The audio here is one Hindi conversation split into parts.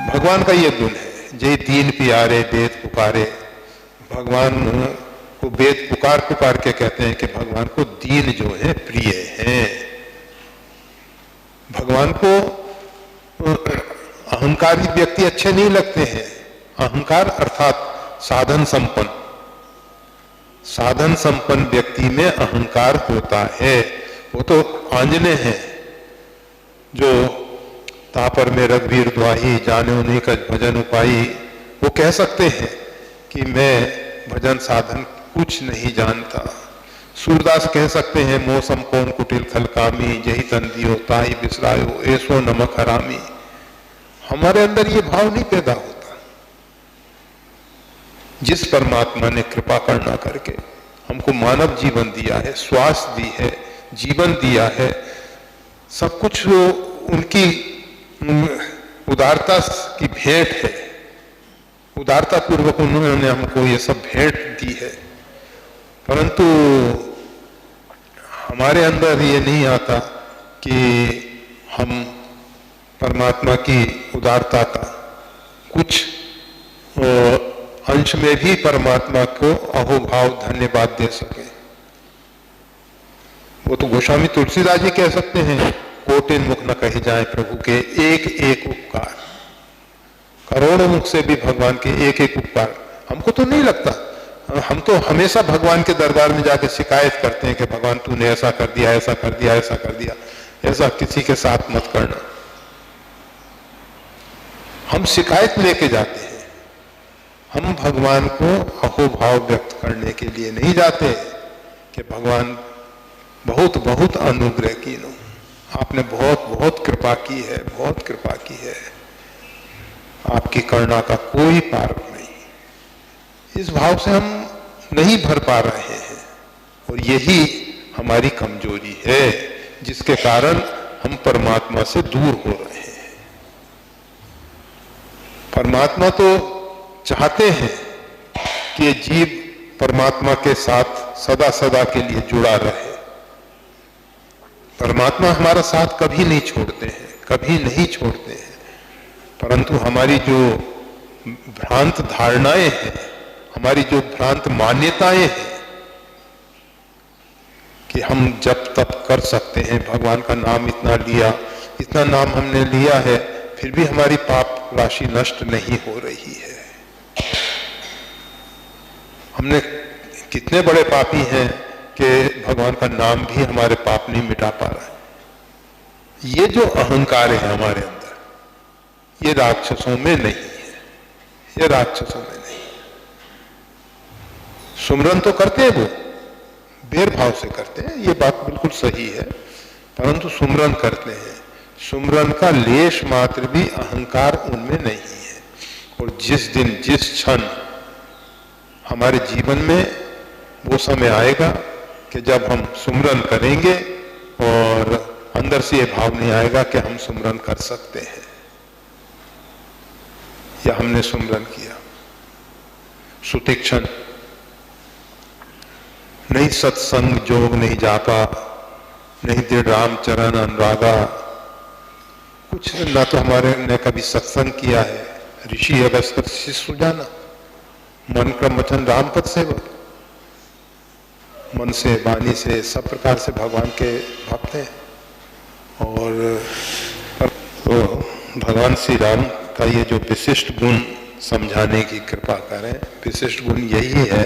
भगवान का ये गुण है, जय दीन प्यारे वेद पुकारे। भगवान को वेद पुकार पुकार के कहते हैं कि भगवान को दीन जो है प्रिय है। भगवान को अहंकारी व्यक्ति अच्छे नहीं लगते हैं। अहंकार अर्थात साधन संपन्न, साधन संपन्न व्यक्ति में अहंकार होता है। वो तो आंजने हैं जो तापर में रघुवीर द्वाही जाने उन्हीं का भजन उपाई। वो कह सकते हैं कि मैं भजन साधन कुछ नहीं जानता। सूरदास कह सकते हैं मौसम कौन कुटिल खलकामी, यही तन दियो ताई बिसरायो ऐसो नमक हरामी। हमारे अंदर ये भाव नहीं पैदा होता। जिस परमात्मा ने कृपा करना करके हमको मानव जीवन दिया है, श्वास दी है, जीवन दिया है, सब कुछ उनकी उदारता की भेंट है। उदारता पूर्वक उन्होंने हमको ये सब भेंट दी है, परंतु हमारे अंदर ये नहीं आता कि हम परमात्मा की उदारता का कुछ अंश में भी परमात्मा को अहोभाव धन्यवाद दे सके। वो तो गोस्वामी तुलसीदास जी कह सकते हैं कोटिन मुख न कहे जाए प्रभु के एक एक उपकार। करोड़ों मुख से भी भगवान के एक एक उपकार हमको तो नहीं लगता। हम तो हमेशा भगवान के दरबार में जाके शिकायत करते हैं कि भगवान तूने ऐसा कर दिया, ऐसा कर दिया, ऐसा कर दिया। ऐसा किसी के साथ मत करना। हम शिकायत लेके जाते हैं, हम भगवान को अहोभाव व्यक्त करने के लिए नहीं जाते कि भगवान बहुत बहुत अनुग्रह कीनो, आपने बहुत बहुत कृपा की है, बहुत कृपा की है, आपकी करुणा का कोई पार नहीं। इस भाव से हम नहीं भर पा रहे हैं और यही हमारी कमजोरी है जिसके कारण हम परमात्मा से दूर हो रहे हैं। परमात्मा तो चाहते हैं कि जीव परमात्मा के साथ सदा सदा के लिए जुड़ा रहे। परमात्मा हमारा साथ कभी नहीं छोड़ते हैं, कभी नहीं छोड़ते हैं, परंतु हमारी जो भ्रांत धारणाएं हैं, हमारी जो भ्रांत मान्यताएं हैं कि हम जब तप कर सकते हैं, भगवान का नाम इतना लिया, इतना नाम हमने लिया है, फिर भी हमारी पाप राशि नष्ट नहीं हो रही है। हमने कितने बड़े पापी हैं कि भगवान का नाम भी हमारे पाप नहीं मिटा पा रहा है। ये जो अहंकार है हमारे अंदर, ये राक्षसों में नहीं है, ये राक्षसों में नहीं। सुमरन तो करते हैं, वो बेर भाव से करते हैं, ये बात बिल्कुल सही है, परंतु सुमरन करते हैं, सुमरन का लेश मात्र भी अहंकार उनमें नहीं है। और जिस दिन जिस क्षण हमारे जीवन में वो समय आएगा कि जब हम सुमरन करेंगे और अंदर से ये भाव नहीं आएगा कि हम सुमरन कर सकते हैं या हमने सुमरन किया, सुतीक्षण नहीं सत्संग जोग नहीं जापा, नहीं दृढ़ राम चरण अनुरागा। कुछ ना तो हमारे ने कभी सत्संग किया है, ऋषि अगस्त्य शिष्य जाना, मन क्रम वचन राम पद सेवक, मन से वाणी से सब प्रकार से भगवान के भक्त हैं। और तो भगवान श्री राम का ये जो विशिष्ट गुण समझाने की कृपा करें, विशिष्ट गुण यही है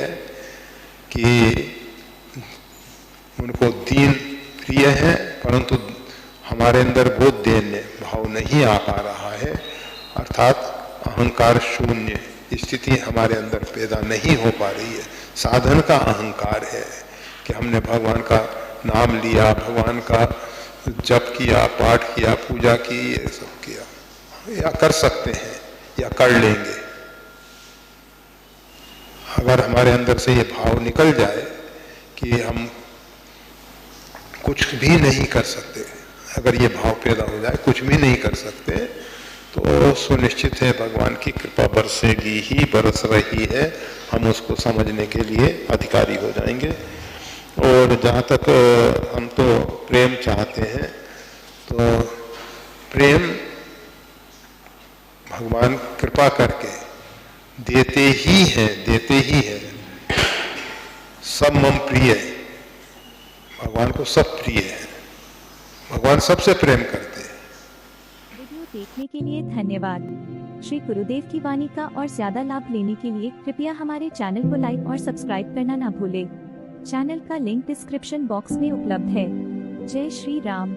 कि उनको दीन प्रिय है, परंतु हमारे अंदर वो दैन्य भाव नहीं आ पा रहा है, अर्थात अहंकार शून्य स्थिति हमारे अंदर पैदा नहीं हो पा रही है। साधन का अहंकार है कि हमने भगवान का नाम लिया, भगवान का जप किया, पाठ किया, पूजा की, ये सब किया, या कर सकते हैं या कर लेंगे। अगर हमारे अंदर से ये भाव निकल जाए कि हम कुछ भी नहीं कर सकते, अगर ये भाव पैदा हो जाए कुछ भी नहीं कर सकते, तो सुनिश्चित है भगवान की कृपा बरसेगी ही, बरस रही है, हम उसको समझने के लिए अधिकारी हो जाएंगे। और जहाँ तक हम तो प्रेम चाहते हैं, तो प्रेम भगवान कृपा करके देते ही हैं। सब मम प्रिय, भगवान को सब प्रिय है, भगवान सबसे प्रेम करते हैं। वीडियो देखने के लिए धन्यवाद। श्री गुरुदेव की वाणी का और ज्यादा लाभ लेने के लिए कृपया हमारे चैनल को लाइक और सब्सक्राइब करना ना भूलें। चैनल का लिंक डिस्क्रिप्शन बॉक्स में उपलब्ध है। जय श्री राम।